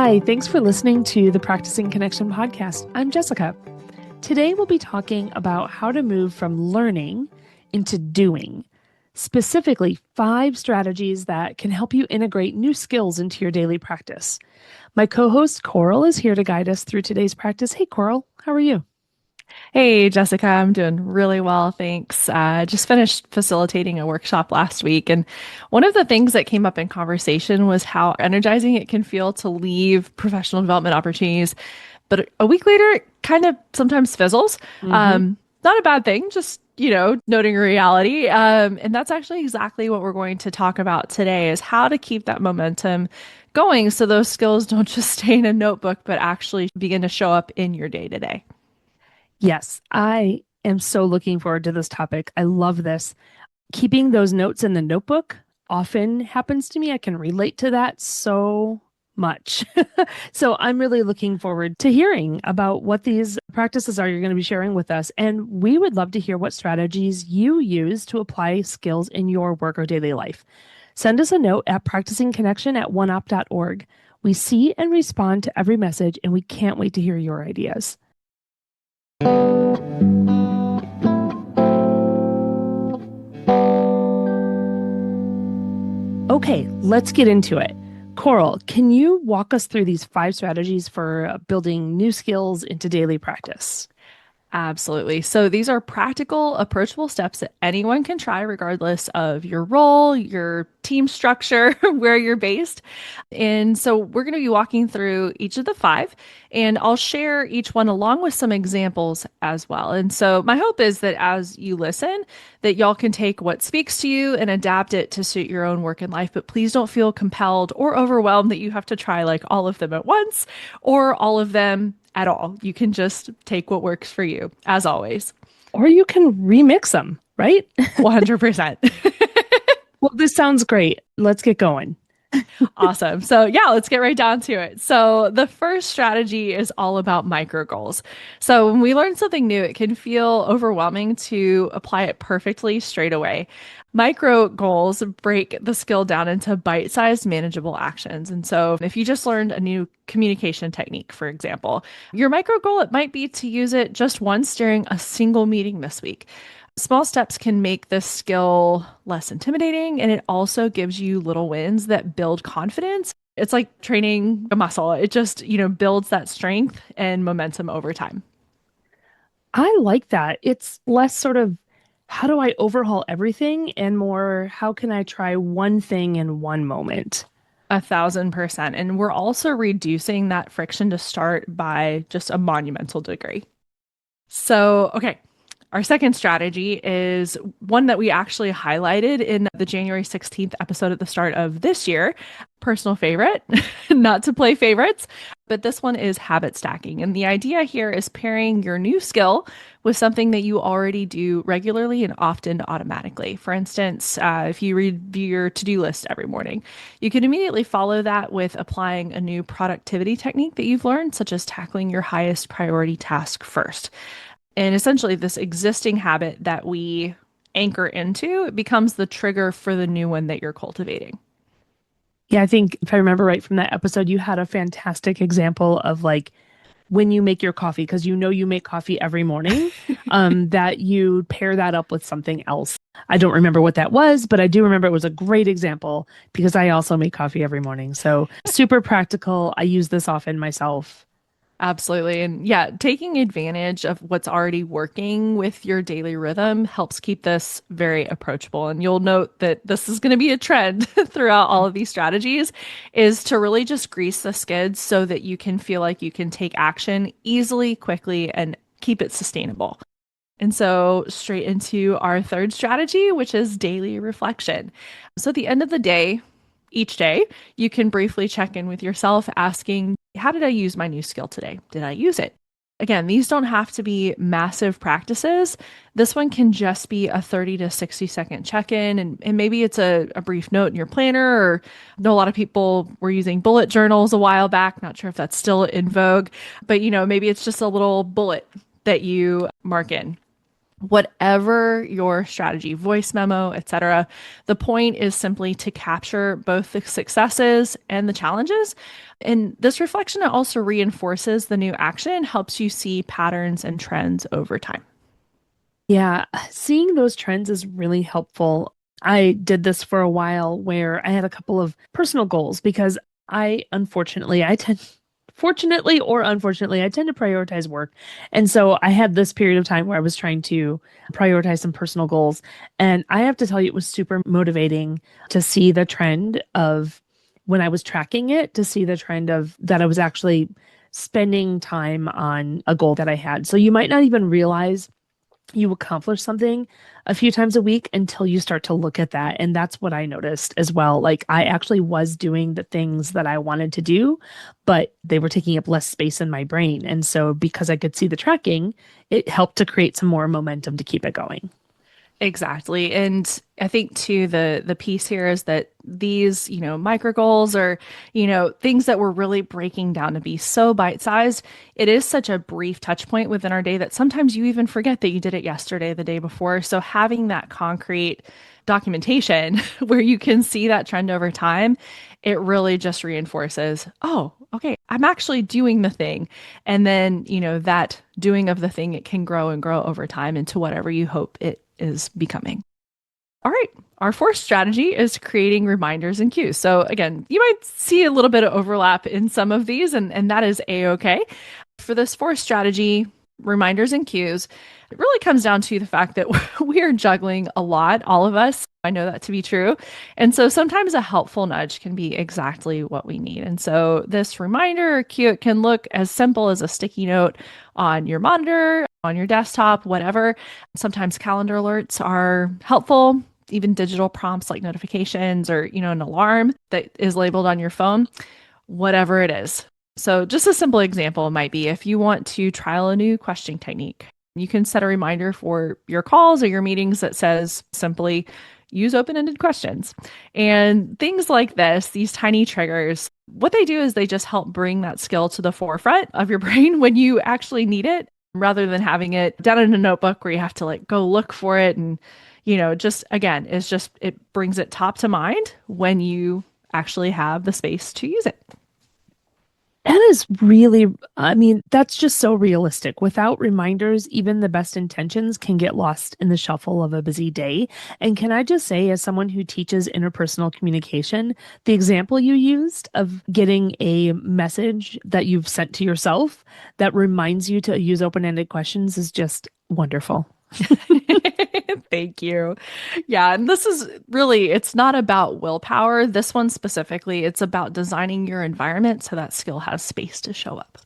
Hi, thanks for listening to the Practicing Connection podcast. I'm Jessica. Today we'll be talking about how to move from learning into doing, specifically 5 strategies that can help you integrate new skills into your daily practice. My co-host Coral is here to guide us through today's practice. Hey, Coral, how are you? Hey, Jessica, I'm doing really well, thanks. Just finished facilitating a workshop last week, and one of the things that came up in conversation was how energizing it can feel to leave professional development opportunities, but a week later, it kind of sometimes fizzles. Mm-hmm. Not a bad thing, just noting a reality. And that's actually exactly what we're going to talk about today: is how to keep that momentum going so those skills don't just stay in a notebook, but actually begin to show up in your day to day. Yes, I am so looking forward to this topic. I love this. Keeping those notes in the notebook often happens to me. I can relate to that so much. So I'm really looking forward to hearing about what these practices are you're going to be sharing with us. And we would love to hear what strategies you use to apply skills in your work or daily life. Send us a note at practicingconnection@oneop.org. We see and respond to every message, and we can't wait to hear your ideas. Okay, let's get into it. Coral, can you walk us through these 5 strategies for building new skills into daily practice? Absolutely. So these are practical, approachable steps that anyone can try, regardless of your role, your team structure, where you're based. And so we're going to be walking through each of the 5, and I'll share each one along with some examples as well. And so my hope is that as you listen, that y'all can take what speaks to you and adapt it to suit your own work and life. But please don't feel compelled or overwhelmed that you have to try like all of them at once or all of them at all. You can just take what works for you, as always. Or you can remix them, right? 100%. Well, this sounds great. Let's get going. Awesome. So, yeah, let's get right down to it. So, the first strategy is all about micro goals. So, when we learn something new, it can feel overwhelming to apply it perfectly straight away. Micro goals break the skill down into bite sized, manageable actions. And so, if you just learned a new communication technique, for example, your micro goal, it might be to use it just once during a single meeting this week. Small steps can make this skill less intimidating, and it also gives you little wins that build confidence. It's like training a muscle. It just, builds that strength and momentum over time. I like that. It's less sort of how do I overhaul everything and more how can I try one thing in one moment? 1,000%. And we're also reducing that friction to start by just a monumental degree. So, okay, our second strategy is one that we actually highlighted in the January 16th episode at the start of this year. Personal favorite, not to play favorites, but this one is habit stacking. And the idea here is pairing your new skill with something that you already do regularly and often automatically. For instance, if you review your to-do list every morning, you can immediately follow that with applying a new productivity technique that you've learned, such as tackling your highest priority task first. And essentially, this existing habit that we anchor into, it becomes the trigger for the new one that you're cultivating. Yeah, I think if I remember right from that episode, you had a fantastic example of like when you make your coffee, because you know you make coffee every morning, that you pair that up with something else. I don't remember what that was, but I do remember it was a great example because I also make coffee every morning. So super practical. I use this often myself. Absolutely. And yeah, taking advantage of what's already working with your daily rhythm helps keep this very approachable. And you'll note that this is going to be a trend throughout all of these strategies, is to really just grease the skids so that you can feel like you can take action easily, quickly, and keep it sustainable. And so, straight into our third strategy, which is daily reflection. So, at the end of the day, each day, you can briefly check in with yourself, asking, how did I use my new skill today? Did I use it? Again, these don't have to be massive practices. This one can just be a 30 to 60-second check in. And maybe it's a brief note in your planner, or I know a lot of people were using bullet journals a while back. Not sure if that's still in vogue, but maybe it's just a little bullet that you mark in. Whatever your strategy, voice memo, etc. The point is simply to capture both the successes and the challenges. And this reflection also reinforces the new action, helps you see patterns and trends over time. Yeah, seeing those trends is really helpful. I did this for a while where I had a couple of personal goals because I tend, fortunately or unfortunately, I tend to prioritize work. And so I had this period of time where I was trying to prioritize some personal goals. And I have to tell you, it was super motivating to see the trend of when I was tracking it, to see the trend of that I was actually spending time on a goal that I had. So you might not even realize you accomplish something a few times a week until you start to look at that. And that's what I noticed as well. Like I actually was doing the things that I wanted to do, but they were taking up less space in my brain. And so because I could see the tracking, it helped to create some more momentum to keep it going. Exactly. And I think too the piece here is that these, micro goals or, things that we're really breaking down to be so bite-sized, it is such a brief touch point within our day that sometimes you even forget that you did it yesterday, the day before. So having that concrete documentation where you can see that trend over time, it really just reinforces, oh, okay, I'm actually doing the thing. And then, that doing of the thing, it can grow and grow over time into whatever you hope it is becoming. All right. Our fourth strategy is creating reminders and cues. So, again, you might see a little bit of overlap in some of these, and that is a okay. For this fourth strategy, reminders and cues, it really comes down to the fact that we are juggling a lot, all of us. I know that to be true. And so sometimes a helpful nudge can be exactly what we need. And so this reminder or cue, it can look as simple as a sticky note on your monitor, on your desktop, whatever. Sometimes calendar alerts are helpful, even digital prompts like notifications or, an alarm that is labeled on your phone, whatever it is. So, just a simple example might be if you want to trial a new questioning technique, you can set a reminder for your calls or your meetings that says simply use open ended questions. And things like this, these tiny triggers, what they do is they just help bring that skill to the forefront of your brain when you actually need it rather than having it down in a notebook where you have to like go look for it. And, just again, it brings it top to mind when you actually have the space to use it. That is really, I mean, that's just so realistic. Without reminders, even the best intentions can get lost in the shuffle of a busy day. And can I just say, as someone who teaches interpersonal communication, the example you used of getting a message that you've sent to yourself that reminds you to use open-ended questions is just wonderful. Thank you. Yeah, and this is really, it's not about willpower. This one specifically, it's about designing your environment so that skill has space to show up.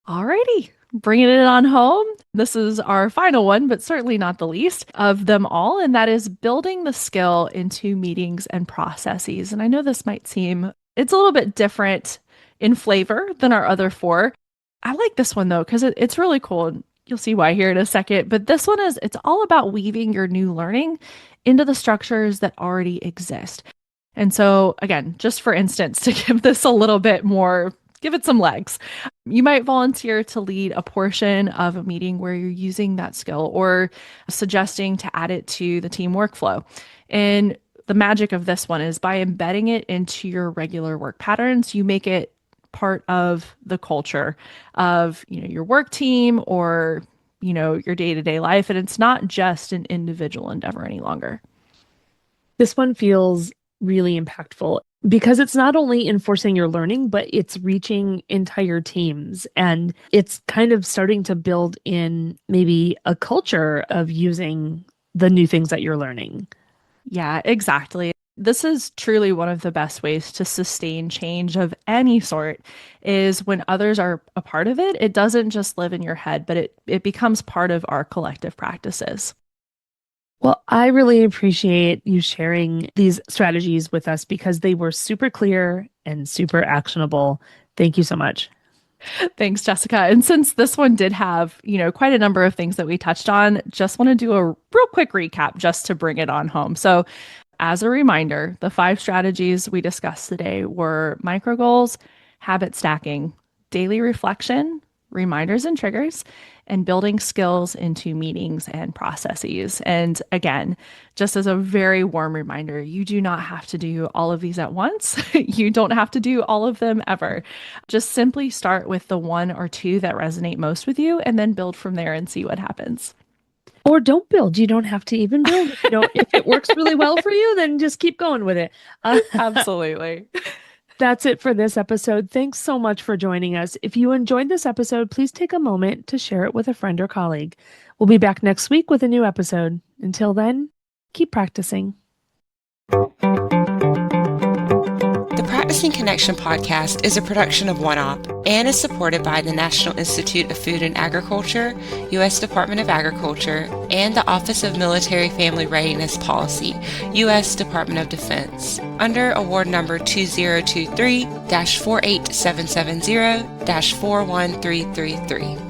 Alrighty, bringing it on home. This is our final one, but certainly not the least of them all, and that is building the skill into meetings and processes. And I know this might seem, it's a little bit different in flavor than our other four. I like this one though, because it's really cool. You'll see why here in a second. But this one is, it's all about weaving your new learning into the structures that already exist. And so, again, just for instance, to give this a little bit more, give it some legs, you might volunteer to lead a portion of a meeting where you're using that skill or suggesting to add it to the team workflow. And the magic of this one is by embedding it into your regular work patterns, you make it part of the culture of, your work team or, your day-to-day life. And it's not just an individual endeavor any longer. This one feels really impactful because it's not only enforcing your learning, but it's reaching entire teams. And it's kind of starting to build in maybe a culture of using the new things that you're learning. Yeah, exactly. This is truly one of the best ways to sustain change of any sort is when others are a part of it. It doesn't just live in your head, but it becomes part of our collective practices. Well, I really appreciate you sharing these strategies with us because they were super clear and super actionable. Thank you so much. Thanks, Jessica. And since this one did have, quite a number of things that we touched on, just want to do a real quick recap just to bring it on home. So, as a reminder, the 5 strategies we discussed today were micro goals, habit stacking, daily reflection, reminders and triggers, and building skills into meetings and processes. And again, just as a very warm reminder, you do not have to do all of these at once. You don't have to do all of them ever. Just simply start with the one or two that resonate most with you and then build from there and see what happens. Or don't build. You don't have to even build. If you don't, if it works really well for you, then just keep going with it. Absolutely. That's it for this episode. Thanks so much for joining us. If you enjoyed this episode, please take a moment to share it with a friend or colleague. We'll be back next week with a new episode. Until then, keep practicing. The Practicing Connection podcast is a production of OneOp and is supported by the National Institute of Food and Agriculture, U.S. Department of Agriculture, and the Office of Military Family Readiness Policy, U.S. Department of Defense, under award number 2023-48770-41333.